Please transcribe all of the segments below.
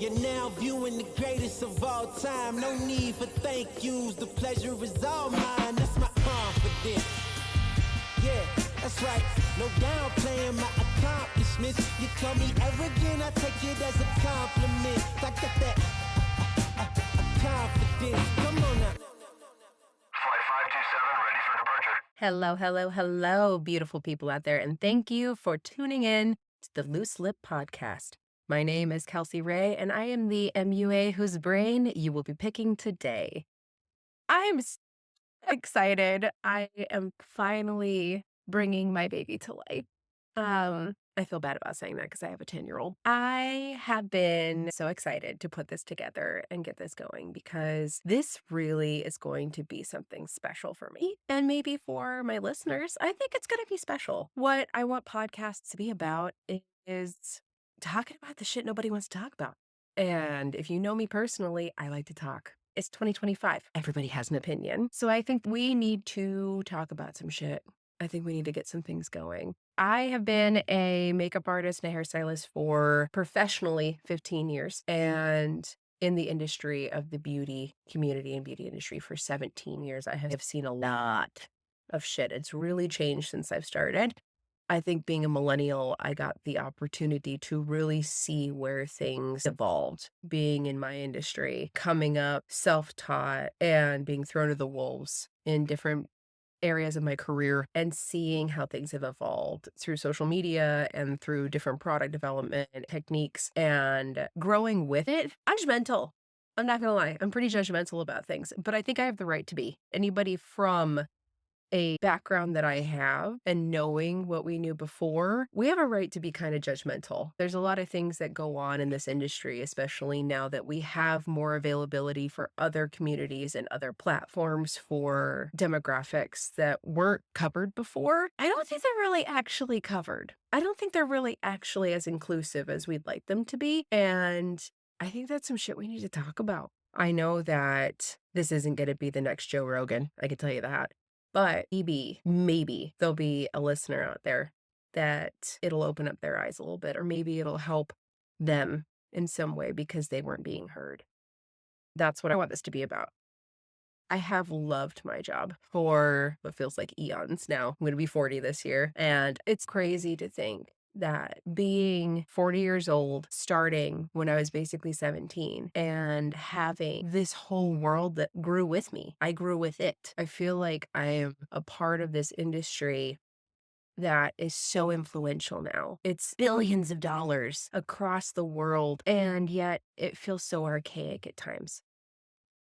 You're now viewing the greatest of all time. No need for thank yous, the pleasure is all mine. That's my confidence. Yeah, that's right. No downplaying my accomplishments. You call me arrogant, I take it as a compliment. I got that confidence. Come on now. Flight 527 ready for departure. Hello, hello, hello, beautiful people out there, and thank you for tuning in to the Loose Lip Podcast. My name is Kelsey Ray, and I am the MUA whose brain you will be picking today. I'm excited. I am finally bringing my baby to life. I feel bad about saying that because I have a 10-year-old. I have been so excited to put this together and get this going because this really is going to be something special for me and maybe for my listeners. I think it's going to be special. What I want podcasts to be about is talking about the shit nobody wants to talk about. And if you know me personally, I like to talk. It's 2025. Everybody has an opinion. So I think we need to talk about some shit. I think we need to get some things going. I have been a makeup artist and a hairstylist for professionally 15 years and in the industry of the beauty community and beauty industry for 17 years. I have seen a lot of shit. It's really changed since I've started. I think being a millennial, I got the opportunity to really see where things evolved, being in my industry, coming up self-taught and being thrown to the wolves in different areas of my career and seeing how things have evolved through social media and through different product development techniques and growing with it. I'm judgmental. I'm not gonna lie. I'm pretty judgmental about things, but I think I have the right to be. Anybody from a background that I have and knowing what we knew before, we have a right to be kind of judgmental. There's a lot of things that go on in this industry, especially now that we have more availability for other communities and other platforms for demographics that weren't covered before. I don't think they're really actually covered. I don't think they're really actually as inclusive as we'd like them to be. And I think that's some shit we need to talk about. I know that this isn't going to be the next Joe Rogan. I can tell you that. But maybe there'll be a listener out there that it'll open up their eyes a little bit, or maybe it'll help them in some way because they weren't being heard. That's what I want this to be about. I have loved my job for what feels like eons now. I'm going to be 40 this year, and it's crazy to think that being 40 years old, starting when I was basically 17 and having this whole world that grew with me, I grew with it. I feel like I am a part of this industry that is so influential now. It's billions of dollars across the world, and yet it feels so archaic at times.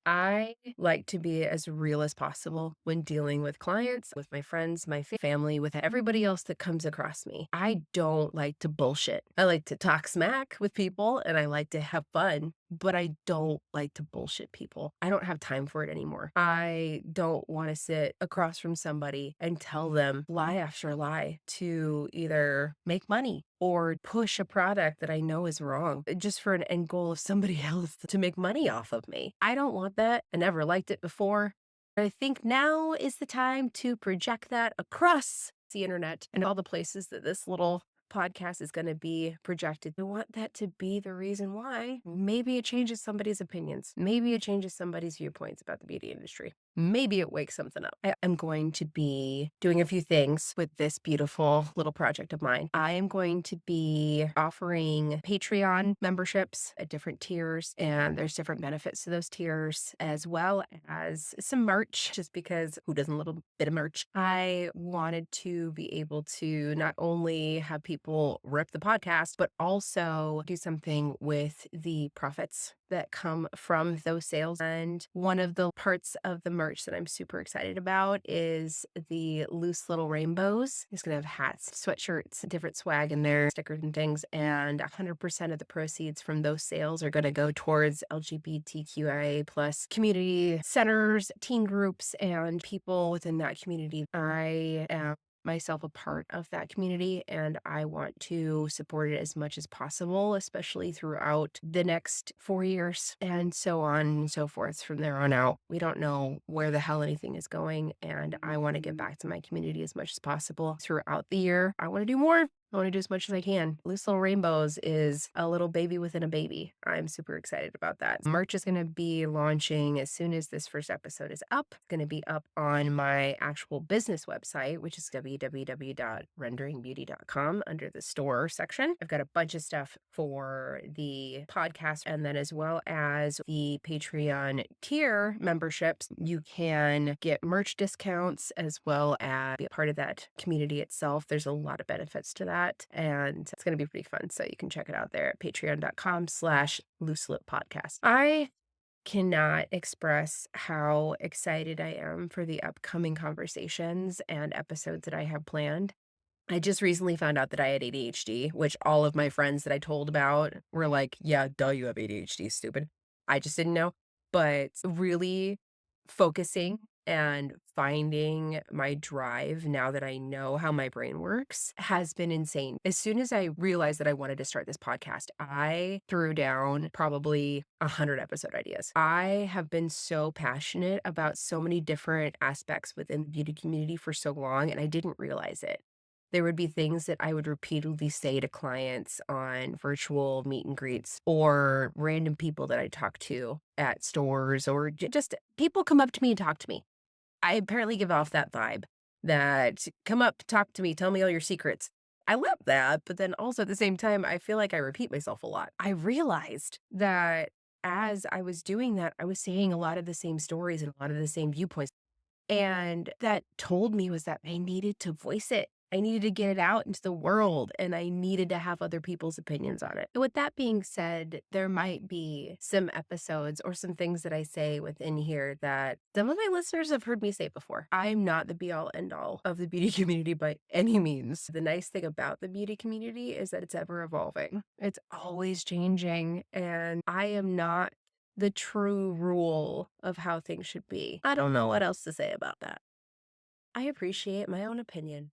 I like to be as real as possible when dealing with clients, with my friends, my family, with everybody else that comes across me. I don't like to bullshit. I like to talk smack with people and I like to have fun, but I don't like to bullshit people. I don't have time for it anymore. I don't want to sit across from somebody and tell them lie after lie to either make money or push a product that I know is wrong just for an end goal of somebody else to make money off of me. I don't want that. I never liked it before. I think now is the time to project that across the internet and all the places that this little podcast is going to be projected. I want that to be the reason why. Maybe it changes somebody's opinions. Maybe it changes somebody's viewpoints about the beauty industry. Maybe it wakes something up. I'm going to be doing a few things with this beautiful little project of mine. I am going to be offering Patreon memberships at different tiers, and there's different benefits to those tiers, as well as some merch, just because who doesn't love a bit of merch? I wanted to be able to not only have people rip the podcast, but also do something with the profits that come from those sales. And one of the parts of the merch that I'm super excited about is the loose little rainbows. It's gonna have hats, sweatshirts, different swag in there, stickers and things, and 100% of the proceeds from those sales are gonna go towards LGBTQIA plus community centers, teen groups, and people within that community. I am myself a part of that community, and I want to support it as much as possible, especially throughout the next 4 years and so on and so forth from there on out. We don't know where the hell anything is going, and I want to give back to my community as much as possible throughout the year. I want to do more. I want to do as much as I can. Loose Little Rainbows is a little baby within a baby. I'm super excited about that. Merch is going to be launching as soon as this first episode is up. It's going to be up on my actual business website, which is www.renderingbeauty.com under the store section. I've got a bunch of stuff for the podcast, and then as well as the Patreon tier memberships, you can get merch discounts as well as be a part of that community itself. There's a lot of benefits to that. And it's going to be pretty fun. So you can check it out there at patreon.com/looselippodcast. I cannot express how excited I am for the upcoming conversations and episodes that I have planned. I just recently found out that I had ADHD, which all of my friends that I told about were like, yeah, duh, you have ADHD, stupid. I just didn't know. But really focusing and finding my drive now that I know how my brain works has been insane. As soon as I realized that I wanted to start this podcast, I threw down probably 100 episode ideas. I have been so passionate about so many different aspects within the beauty community for so long, and I didn't realize it. There would be things that I would repeatedly say to clients on virtual meet and greets or random people that I talk to at stores or just people come up to me and talk to me. I apparently give off that vibe that come up, talk to me, tell me all your secrets. I love that, but then also at the same time, I feel like I repeat myself a lot. I realized that as I was doing that, I was saying a lot of the same stories and a lot of the same viewpoints. And that told me was that I needed to voice it. I needed to get it out into the world and I needed to have other people's opinions on it. With that being said, there might be some episodes or some things that I say within here that some of my listeners have heard me say before. I'm not the be all end all of the beauty community by any means. The nice thing about the beauty community is that it's ever evolving. It's always changing, and I am not the true rule of how things should be. I don't know what else to say about that. I appreciate my own opinion.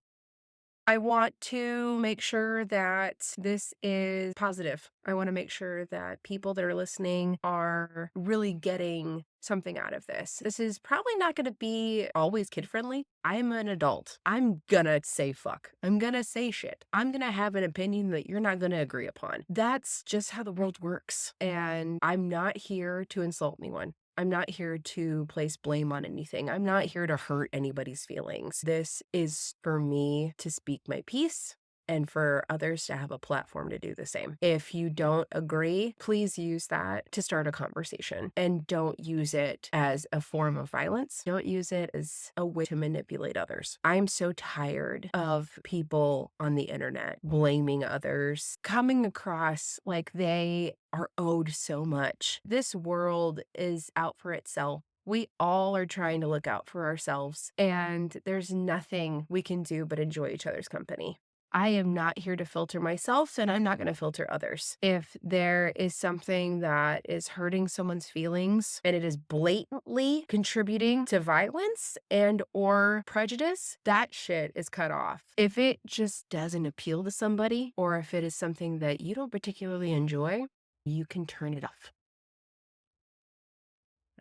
I want to make sure that this is positive. I want to make sure that people that are listening are really getting something out of this. This is probably not going to be always kid friendly. I'm an adult. I'm going to say fuck. I'm going to say shit. I'm going to have an opinion that you're not going to agree upon. That's just how the world works. And I'm not here to insult anyone. I'm not here to place blame on anything. I'm not here to hurt anybody's feelings. This is for me to speak my piece and for others to have a platform to do the same. If you don't agree, please use that to start a conversation and don't use it as a form of violence. Don't use it as a way to manipulate others. I'm so tired of people on the internet blaming others, coming across like they are owed so much. This world is out for itself. We all are trying to look out for ourselves, and there's nothing we can do but enjoy each other's company. I am not here to filter myself, and I'm not going to filter others. If there is something that is hurting someone's feelings and it is blatantly contributing to violence and or prejudice, that shit is cut off. If it just doesn't appeal to somebody, or if it is something that you don't particularly enjoy, you can turn it off.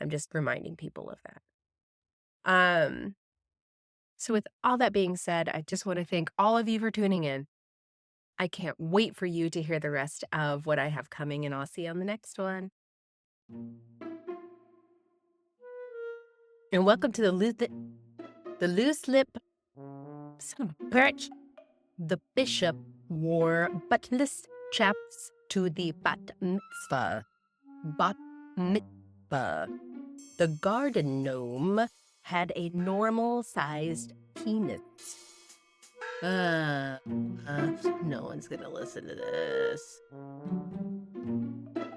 I'm just reminding people of that. So with all that being said, I just want to thank all of you for tuning in. I can't wait for you to hear the rest of what I have coming, and I'll see you on the next one. And welcome to the loose lip son of a bitch. The bishop wore buttonless chaps to the bat mitzvah. Bat mitzvah. The garden gnome had a normal-sized penis. No one's gonna listen to this.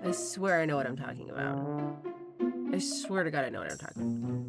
I swear I know what I'm talking about. I swear to God I know what I'm talking about.